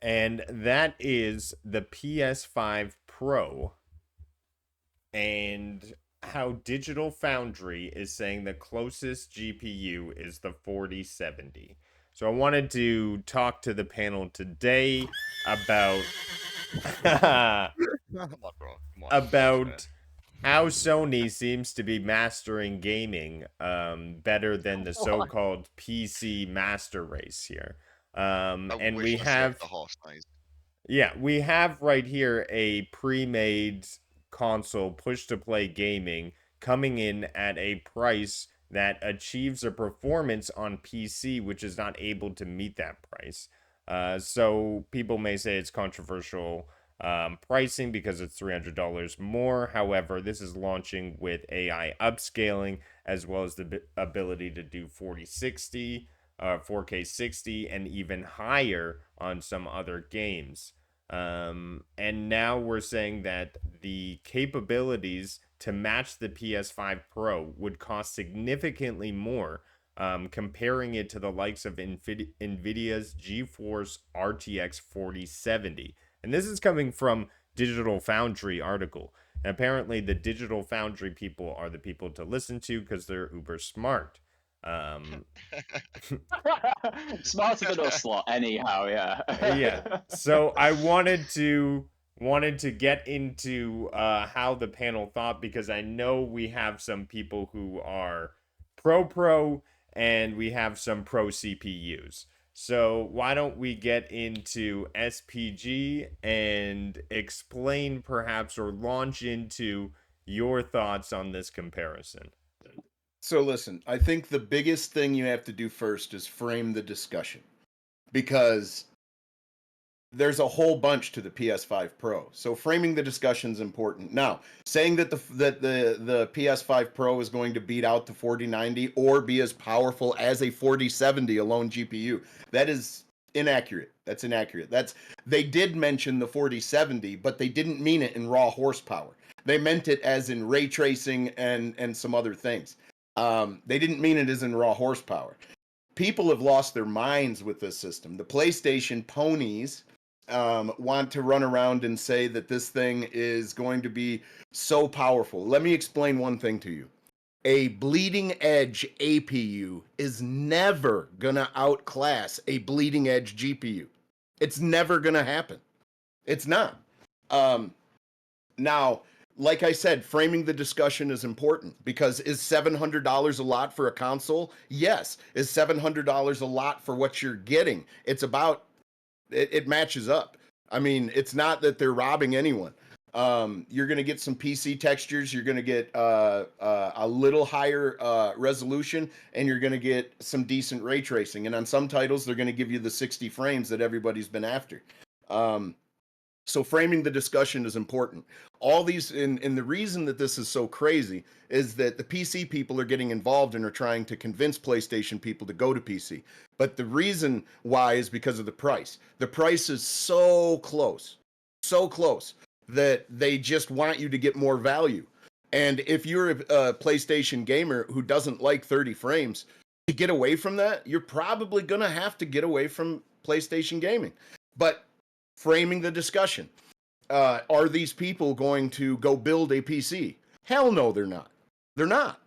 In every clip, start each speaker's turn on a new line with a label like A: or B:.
A: and that is the PS5 Pro, and how Digital Foundry is saying the closest GPU is the 4070. So I wanted to talk to the panel today about
B: Come on, bro. Come on.
A: about how Sony seems to be mastering gaming better than the
C: What?
A: so-called PC master race here.
B: I
A: And
B: wish
A: we
B: I said
A: have
B: the horse noise.
A: yeah, we have right here a pre-made console push to play gaming coming in at a price that achieves a performance on PC which is not able to meet that price. So people may say it's controversial pricing because it's $300 more. However, this is launching with AI upscaling as well as the ability to do 4060, 4K 60, and even higher on some other games. And now we're saying that the capabilities to match the PS5 Pro would cost significantly more, comparing it to the likes of Nvidia's GeForce RTX 4070. And this is coming from Digital Foundry article. And apparently, the Digital Foundry people are the people to listen to because they're uber smart. Um,
C: Smarter than us lot, anyhow,
A: yeah.
C: yeah.
A: So I wanted to get into how the panel thought because I know we have some people who are pro and we have some pro CPUs. So why don't we get into SPG and explain perhaps or launch into your thoughts on this comparison?
D: So listen, I think the biggest thing you have to do first is frame the discussion because there's a whole bunch to the PS5 Pro. So framing the discussion is important. Now, saying that the PS5 Pro is going to beat out the 4090 or be as powerful as a 4070 alone GPU, that is inaccurate. That's inaccurate. They did mention the 4070, but they didn't mean it in raw horsepower. They meant it as in ray tracing and some other things. They didn't mean it as in raw horsepower. People have lost their minds with this system. The PlayStation ponies want to run around and say that this thing is going to be so powerful. Let me explain one thing to you. A bleeding edge APU is never going to outclass a bleeding edge GPU. It's never going to happen. It's not. Um, Now, like I said, framing the discussion is important because is $700 a lot for a console? Yes. Is $700 a lot for what you're getting? It's about it matches up. I mean, it's not that they're robbing anyone. You're going to get some PC textures. You're going to get a little higher resolution, and you're going to get some decent ray tracing. And on some titles, they're going to give you the 60 frames that everybody's been after. Um, so framing the discussion is important. All these, and the reason that this is so crazy is that the PC people are getting involved and are trying to convince PlayStation people to go to PC. But the reason why is because of the price. The price is so close that they just want you to get more value. And if you're a PlayStation gamer who doesn't like 30 frames, to get away from that, you're probably going to have to get away from PlayStation gaming. But framing the discussion. Are these people going to go build a PC? Hell no, they're not. They're not.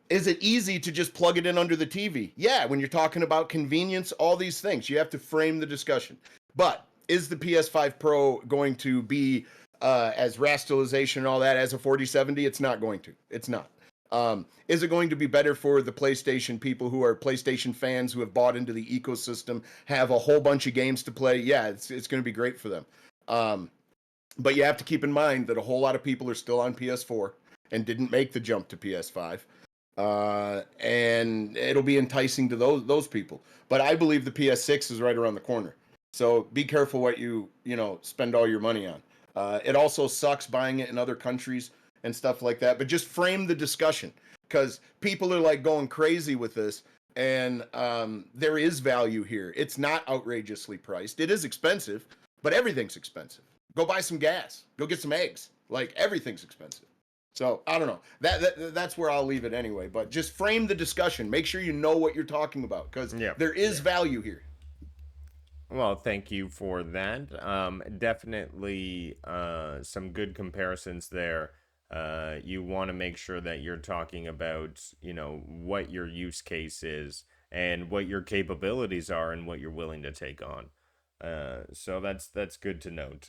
D: Is it easy to just plug it in under the TV? Yeah, when you're talking about convenience, all these things, you have to frame the discussion. But is the PS5 Pro going to be as rasterization and all that as a 4070? It's not going to. It's not. Is it going to be better for the PlayStation people who are PlayStation fans who have bought into the ecosystem, have a whole bunch of games to play? Yeah, it's going to be great for them. Um, but you have to keep in mind that a whole lot of people are still on PS4 and didn't make the jump to PS5. And it'll be enticing to those people. But I believe the PS6 is right around the corner. So be careful what you spend all your money on. It also sucks buying it in other countries and stuff like that. But just frame the discussion because people are like going crazy with this, and there is value here. It's not outrageously priced. It is expensive, but everything's expensive. Go buy some gas. Go get some eggs. Like everything's expensive. So I don't know. That's where I'll leave it anyway. But just frame the discussion. Make sure you know what you're talking about because
A: Yeah.
D: there is value here.
A: Well, thank you for that. Definitely some good comparisons there. You want to make sure that you're talking about, what your use case is and what your capabilities are and what you're willing to take on. So that's good to note.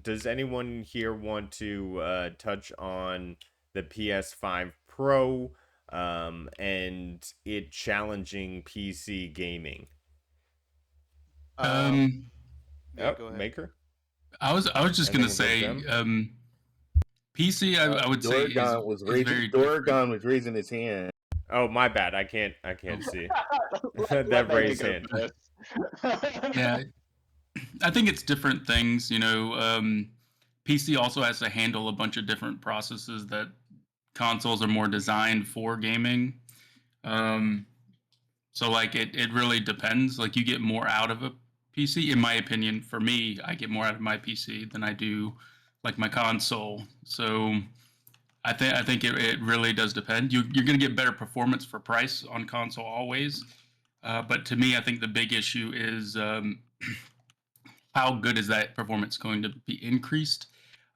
A: Does anyone here want to touch on the PS5 Pro and it challenging PC gaming?
E: Um,
B: Yeah,
A: Oh,
B: go ahead.
A: Maker?
E: I was just gonna
A: Anything about
E: say,
A: Gem?
E: PC, I would say is very different.
F: Doragon was raising his hand.
A: Oh, my bad. I can't see.
C: Let
A: That
C: Baker
A: raised
C: go
A: hand.
C: first.
E: Yeah, I think it's different things. PC also has to handle a bunch of different processes that consoles are more designed for gaming. Um, so like it really depends. Like you get more out of a PC, in my opinion. For me, I get more out of my PC than I do like my console. So I think it really does depend. You're going to get better performance for price on console always, but to me, I think the big issue is how good is that performance going to be increased.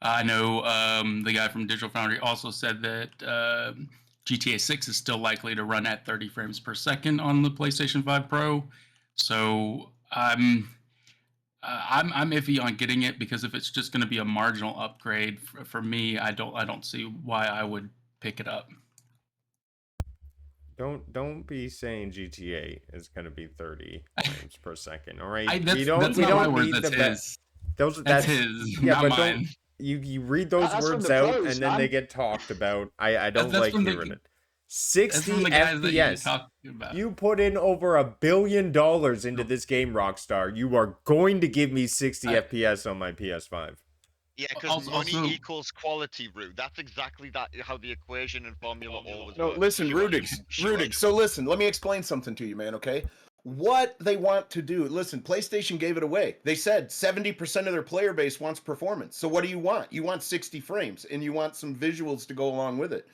E: I know the guy from Digital Foundry also said that GTA 6 is still likely to run at 30 frames per second on the PlayStation 5 Pro. So I'm iffy on getting it because if it's just going to be a marginal upgrade for me, I don't see why I would pick it up.
A: Don't be saying GTA is gonna be 30 frames per second. All right,
E: I
A: we
E: that's
A: don't
E: that's
A: we
E: not my
A: don't
E: words.
A: need
E: That's
A: the best.
E: his.
A: Those
E: That's
A: that's
E: his,
A: yeah,
E: not
A: but don't
E: mine.
A: you read those
C: That's from
A: words
C: the
A: out
C: pros,
A: and then they
C: man.
A: get talked about. I
E: That's,
A: don't
E: that's
A: like
E: from
A: hearing
E: the
A: it.
E: that's from
A: 60
E: the guys that you
A: FPS.
E: talk about.
A: You put in over $1 billion into this game, Rockstar. You are going to give me 60
E: I,
A: FPS on my PS5.
B: Yeah, because money
E: also,
B: equals quality, Root. That's exactly how the equation and formula always
D: No,
B: works.
D: listen, Rudig. So listen, let me explain something to you, man. Okay, what they want to do? Listen, PlayStation gave it away. They said 70% of their player base wants performance. So what do you want? You want 60 frames, and you want some visuals to go along with it.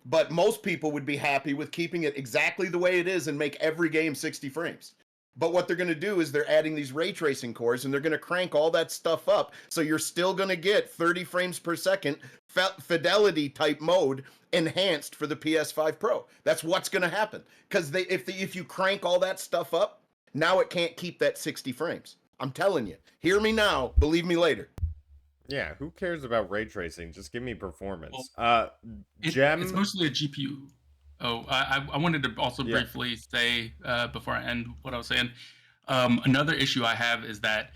D: But most people would be happy with keeping it exactly the way it is and make every game 60 frames. But what they're going to do is they're adding these ray tracing cores and they're going to crank all that stuff up. So you're still going to get 30 frames per second fidelity type mode enhanced for the PS5 Pro. That's what's going to happen. Because if you crank all that stuff up, now it can't keep that 60 frames. I'm telling you. Hear me now, believe me later.
A: Yeah, who cares about ray tracing? Just give me
E: well,
A: performance.
E: it's
A: Gem.
E: mostly a GPU. Oh, I wanted to also
A: Yeah.
E: briefly say before I end what I was saying. Another issue I have is that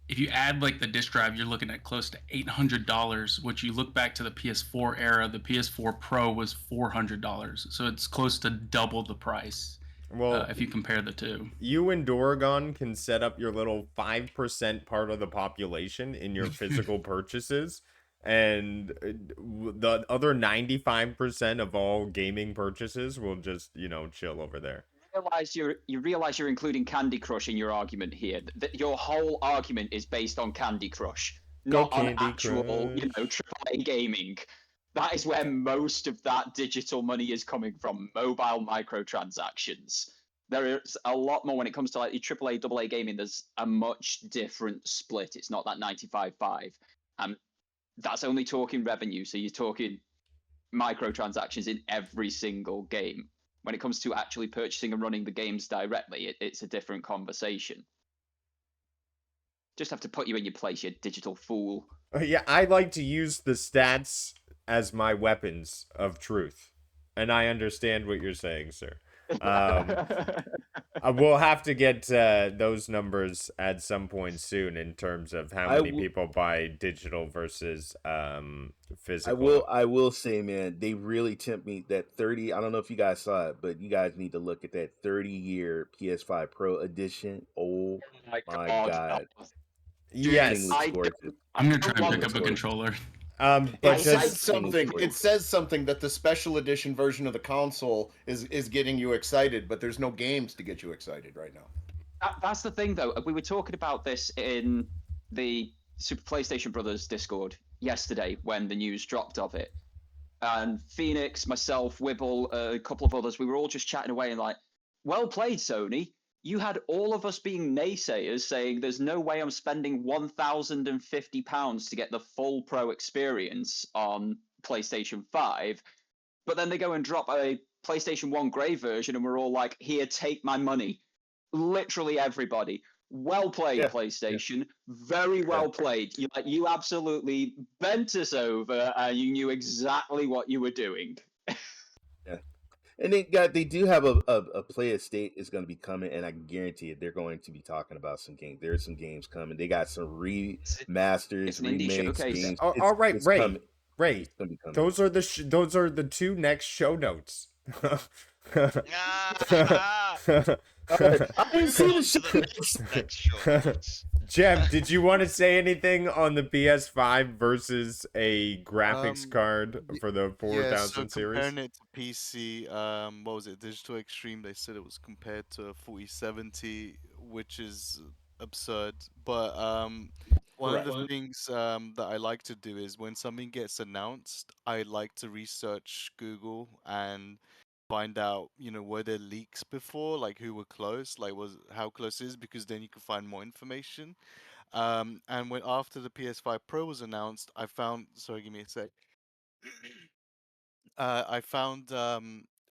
E: if you add like the disk drive, you're looking at close to $800. Which you look back to the PS4 era, the PS4 Pro was $400, so it's close to double the price
A: Well,
E: if you compare the two.
A: you and Doragon can set up your little 5% part of the population in your physical purchases, and the other 95% of all gaming purchases will just, chill over there.
C: You realize you're including Candy Crush in your argument here. That your whole argument is based on Candy Crush,
A: Go
C: not on
A: Candy
C: actual,
A: Crush.
C: AAA gaming. That is where most of that digital money is coming from, mobile microtransactions. There is a lot more when it comes to like AAA, AA gaming. There's a much different split. It's not that 95-5. That's only talking revenue. So you're talking microtransactions in every single game. When it comes to actually purchasing and running the games directly, it's a different conversation. Just have to put you in your place, you digital fool.
A: Yeah, I like to use the stats as my weapons of truth. And I understand what you're saying, sir. We'll have to get those numbers at some point soon in terms of how many people buy digital versus physical.
F: I will say, man, they really tempt me that 30. I don't know if you guys saw it, but you guys need to look at that 30-year PS5 Pro edition. Oh my god.
A: Yes.
E: I'm gonna try and pick up a controller.
A: But
D: It says
A: just
D: something. It says something that the special edition version of the console is getting you excited, but there's no games to get you excited right now.
C: That's the thing, though. We were talking about this in the Super PlayStation Brothers Discord yesterday when the news dropped of it. And Phoenix, myself, Wibble, a couple of others, we were all just chatting away and like, well played, Sony. you had all of us being naysayers saying there's no way I'm spending £1,050 to get the full Pro experience on PlayStation 5. But then they go and drop a PlayStation 1 Grey version, and we're all like, here, take my money. Literally everybody. Well played,
F: Yeah.
C: PlayStation. Very well played. You absolutely bent us over, and you knew exactly what you were doing.
F: Yeah. And they do have a play estate is going to be coming, and I can guarantee it. They're going to be talking about some games. There's some games coming. They got some remasters,
C: It's an indie
F: remakes,
C: showcase.
F: games.
A: All right,
F: It's
A: Ray.
F: coming.
A: Ray,
F: It's going to be coming.
A: those are the two next show notes.
B: Ah,
F: I didn't see
B: move
F: the
B: on to the next show notes.
A: Jeff, did you want to say anything on the PS5 versus a graphics card for the 4000
G: so
A: series?
G: comparing it to PC, what was it? Digital Extreme, they said it was compared to a 4070, which is absurd. But one of the things that I like to do is when something gets announced, I like to research Google and find out, were there leaks before, like who were close, like how close it is, because then you can find more information. And when after the PS5 Pro was announced, I found, sorry, give me a sec. I found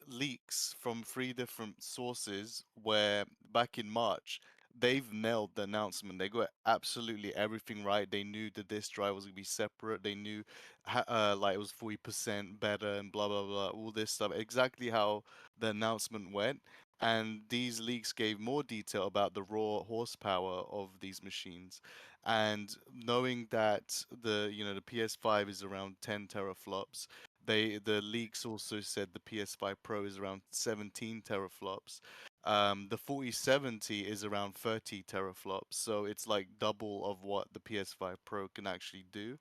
G: leaks from 3 different sources where back in March they've nailed the announcement. They got absolutely everything right. They knew the disk drive was gonna be separate. They knew like it was 40% better and blah blah blah. All this stuff exactly how the announcement went. And these leaks gave more detail about the raw horsepower of these machines. And knowing that the PS5 is around 10 teraflops, the leaks also said the PS5 Pro is around 17 teraflops. The 4070 is around 30 teraflops, so it's like double of what the PS5 Pro can actually do.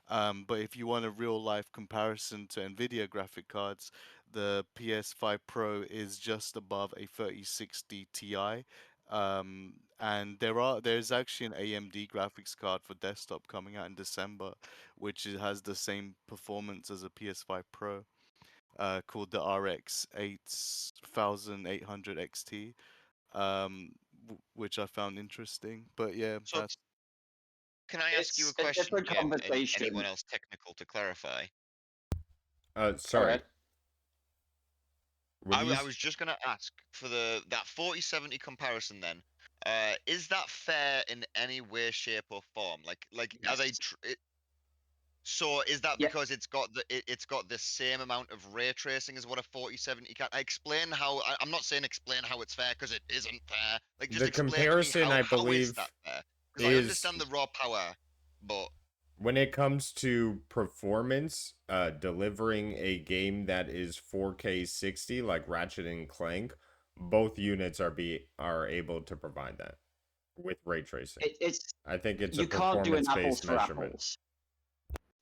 G: But if you want a real life comparison to Nvidia graphic cards, the PS5 Pro is just above a 3060 Ti. And there's actually an AMD graphics card for desktop coming out in December, which has the same performance as a PS5 Pro, called the RX 8800 XT, which I found interesting. But yeah,
B: So,
G: that's
B: can I ask you a
C: It's a
B: question,
C: different
B: Jim, and
C: conversation.
B: anyone else technical to clarify?
A: Sorry.
B: I was just gonna ask for that 4070 comparison then. Is that fair in any way, shape, or form? Like are they? So is that
C: Yeah.
B: because it's got the same amount of ray tracing as what a 4070 can? Explain how. I'm not saying explain how it's fair because it isn't fair. Like just
A: The
B: explain
A: comparison,
B: to me
A: I
B: how is
A: believe,
B: that fair? Because I
A: is
B: understand the raw power, but
A: when it comes to performance, delivering a game that is 4K 60 like Ratchet and Clank, both units are able to provide that with ray tracing.
C: It's
A: I think it's a
C: you can't do an apples
A: performance-based
C: for
A: measurement.
C: apples.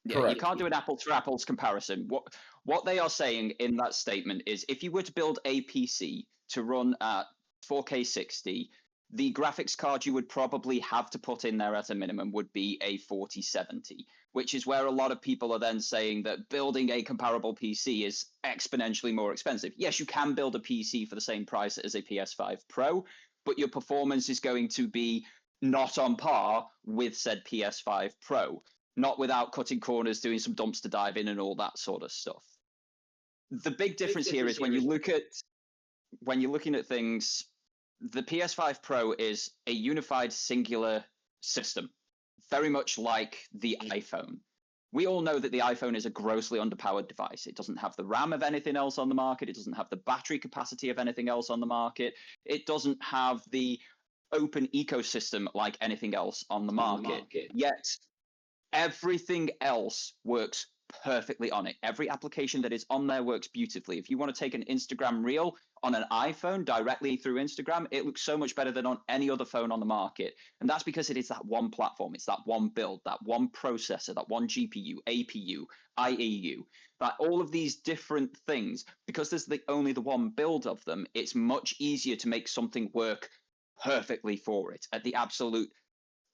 C: Yeah, you
D: Correct.
C: can't do an apples for apples comparison. What they are saying in that statement is if you were to build a PC to run at 4K 60, the graphics card you would probably have to put in there at a minimum would be a 4070, which is where a lot of people are then saying that building a comparable PC is exponentially more expensive. Yes, you can build a PC for the same price as a PS5 Pro, but your performance is going to be not on par with said PS5 Pro, not without cutting corners, doing some dumpster diving and all that sort of stuff. The big difference here is when you're looking at things, the PS5 Pro is a unified singular system, very much like the iPhone. We all know that the iPhone is a grossly underpowered device. It doesn't have the RAM of anything else on the market. It doesn't have the battery capacity of anything else on the market. It doesn't have the open ecosystem like anything else on the market. Yet everything else works perfectly on it. Every application that is on there works beautifully. If you want to take an Instagram reel on an iPhone directly through Instagram, it looks so much better than on any other phone on the market. And that's because it is that one platform, it's that one build, that one processor, that one GPU, APU, IEU, that all of these different things, because there's only the one build of them, it's much easier to make something work perfectly for it at the absolute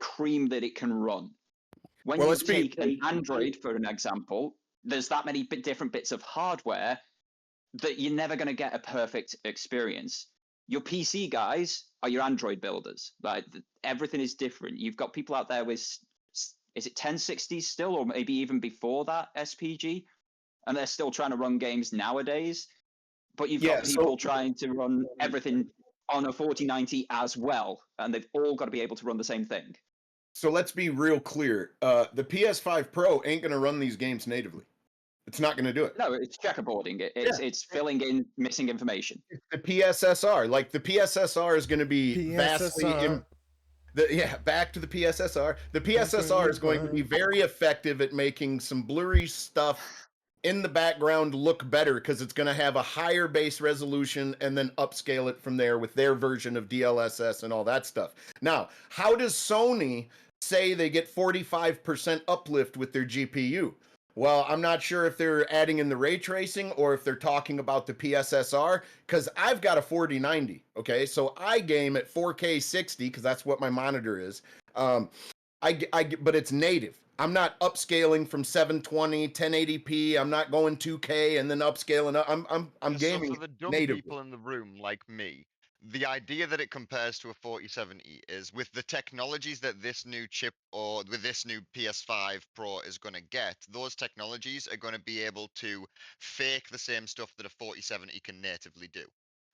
C: cream that it can run. When you take an Android, for an example, there's that many different bits of hardware that you're never going to get a perfect experience. Your PC guys are your Android builders. Like everything is different. You've got people out there with, is it 1060s still, or maybe even before that SPG, and they're still trying to run games nowadays. But you've got people trying to run everything on a 4090 as well, and they've all got to be able to run the same thing.
D: So let's be real clear. The PS5 Pro ain't going to run these games natively. It's not going to do it.
C: No, it's checkerboarding. It's filling in missing information.
D: The PSSR, like the PSSR is going to be vastly back to the PSSR. The PSSR is going to be very effective at making some blurry stuff in the background look better because it's going to have a higher base resolution and then upscale it from there with their version of DLSS and all that stuff. Now, how does Sony say they get 45% uplift with their GPU? Well, I'm not sure if they're adding in the ray tracing or if they're talking about the PSSR, because I've got a 4090, okay? So I game at 4K 60, because that's what my monitor is. But it's native. I'm not upscaling from 720, 1080p. I'm not going 2K and then upscaling. I'm gaming
B: So for the dumb
D: natively.
B: people in the room like me, the idea that it compares to a 4070 is with the technologies that this new chip or with this new PS5 Pro is going to get, those technologies are going to be able to fake the same stuff that a 4070 can natively do.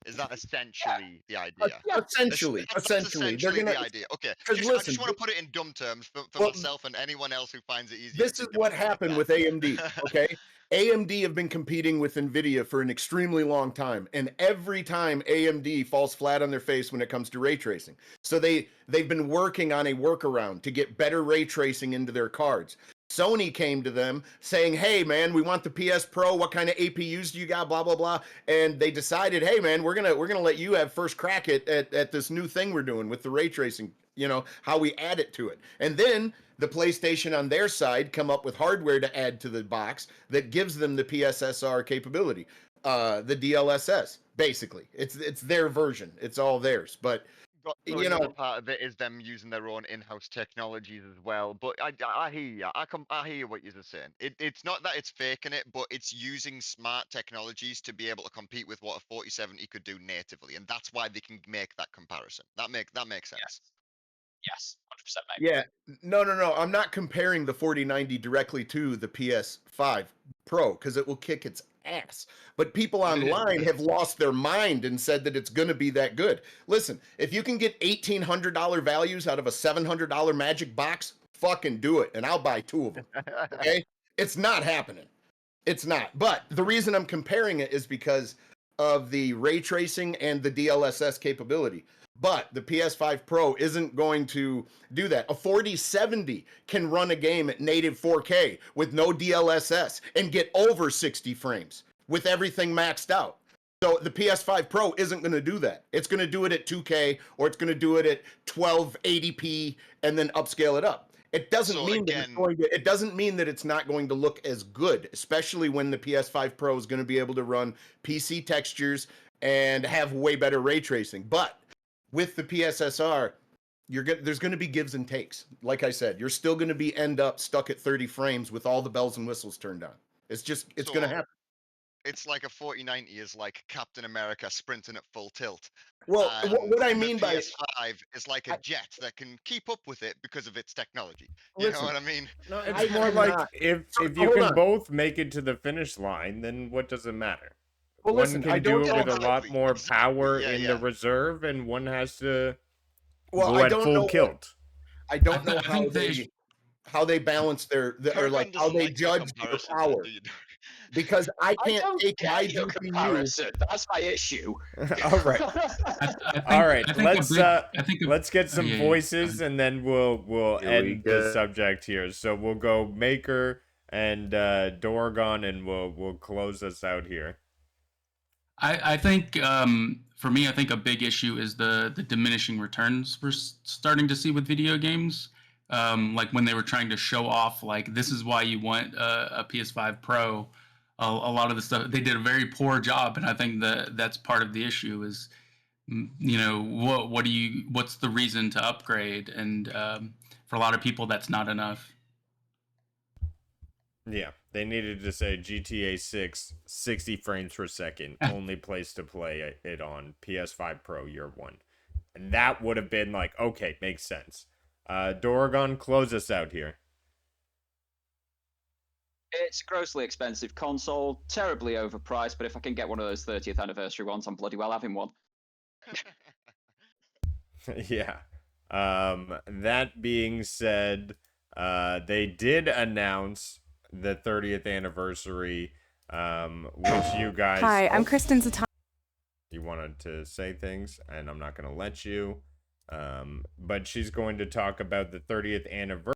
B: Is that essentially the idea?
D: Essentially,
B: That's
D: essentially, they're
B: essentially
D: gonna.
B: the idea. Okay,
D: Because
B: I
D: listen,
B: just want to put it in dumb terms for
D: well,
B: myself and anyone else who finds it easier
D: this
B: to
D: is what
B: dumb it like
D: happened
B: that.
D: with AMD. Okay, AMD have been competing with Nvidia for an extremely long time, and every time AMD falls flat on their face when it comes to ray tracing. So they've been working on a workaround to get better ray tracing into their cards. Sony came to them saying, "Hey man, we want the PS Pro. What kind of APUs do you got? Blah blah blah." And they decided, "Hey man, we're gonna let you have first crack at this new thing we're doing with the ray tracing. You know how we add it to it." And then the PlayStation on their side come up with hardware to add to the box that gives them the PSSR capability, the DLSS. Basically, it's their version. It's all theirs. But
B: So
D: you
B: another
D: know,
B: part of it is them using their own in-house technologies as well. But I hear you. I hear what you're saying. It's not that it's faking it, but it's using smart technologies to be able to compete with what a 4070 could do natively, and that's why they can make that comparison. That makes sense.
C: Yes, 100% mate.
D: yeah, no. I'm not comparing the 4090 directly to the PS5 Pro because it will kick its ass. But people online have lost their mind and said that it's going to be that good. Listen, if you can get $1,800 values out of a $700 Magic box, fucking do it, and I'll buy two of them. Okay, it's not happening. It's not. But the reason I'm comparing it is because of the ray tracing and the DLSS capability. But the PS5 Pro isn't going to do that. A 4070 can run a game at native 4K with no DLSS and get over 60 frames with everything maxed out. So the PS5 Pro isn't going to do that. It's going to do it at 2K or it's going to do it at 1280p and then upscale it up. It doesn't mean that it's going to, it doesn't mean that it's not going to look as good, especially when the PS5 Pro is going to be able to run PC textures and have way better ray tracing. But with the PSSR, there's going to be gives and takes. Like I said, you're still going to be end up stuck at 30 frames with all the bells and whistles turned on. It's going to happen.
B: It's like a 4090 is like Captain America sprinting at full tilt.
D: Well,
B: And
D: what I
B: the
D: mean by
B: PS5 is like a jet that can keep up with it because of its technology. You
D: Listen,
B: know what I mean?
A: No, it's more like if you can both make it to the finish line, then what does it matter?
D: Well,
A: One
D: listen,
A: can
D: I don't
A: do it
D: know
A: with a lot more power
B: Yeah,
A: in
B: yeah.
A: the reserve, and one has to
D: Well,
A: go
D: I
A: at
D: don't
A: full
D: know.
A: kilt.
D: I don't know
E: I think they
D: how they balance their or like how they judge their power. Because I
C: I
D: can't
C: don't
D: take my
C: get your
D: GPU.
C: comparison. That's my issue.
A: All right.
E: I
A: All right,
E: think
A: let's get some
E: yeah,
A: voices and then we'll
F: Here we
A: end the
F: go.
A: subject here. So we'll go Maker and Dorgon and we'll close us out here.
E: I think for me, I think a big issue is the diminishing returns we're starting to see with video games. Like when they were trying to show off, like this is why you want a PS5 Pro. A lot of the stuff they did a very poor job, and I think that's part of the issue. Is you know what's the reason to upgrade? And for a lot of people, that's not enough.
A: Yeah, they needed to say GTA 6, 60 frames per second, only place to play it on PS5 Pro year one. And that would have been like, okay, makes sense. Doragon, close us out here.
C: It's a grossly expensive console, terribly overpriced, but if I can get one of those 30th anniversary ones, I'm bloody well having one.
A: Yeah. That being said, they did announce the 30th anniversary, which you guys.
H: Hi, I'm Kristen Zatan.
A: You wanted to say things, and I'm not going to let you. But she's going to talk about the 30th anniversary.